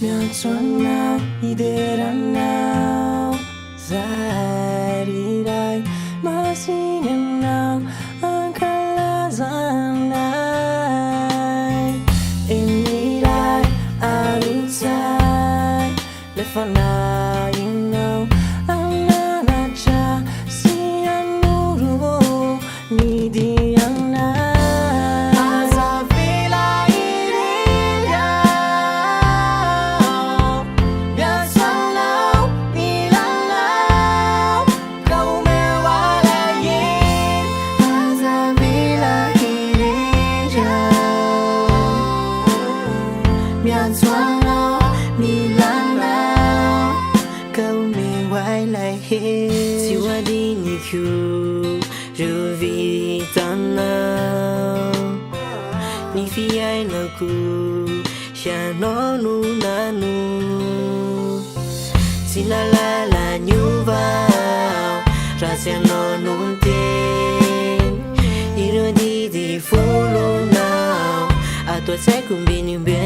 Miantsonao ideranao zariray masinganao ang kalazanay iniray arusay lefanainaw ang nanadya siyanuro ni Diana. Mian xoan lo mi lan lao câu mi quay lại hết siêu đi như khu rồi vì tan nào ni phi ai nào cu xa nó nu na nu xin la như vào ra xem nó nun tên đi rồi đi thì phố luôn nào à tôi sẽ cùng bên những bên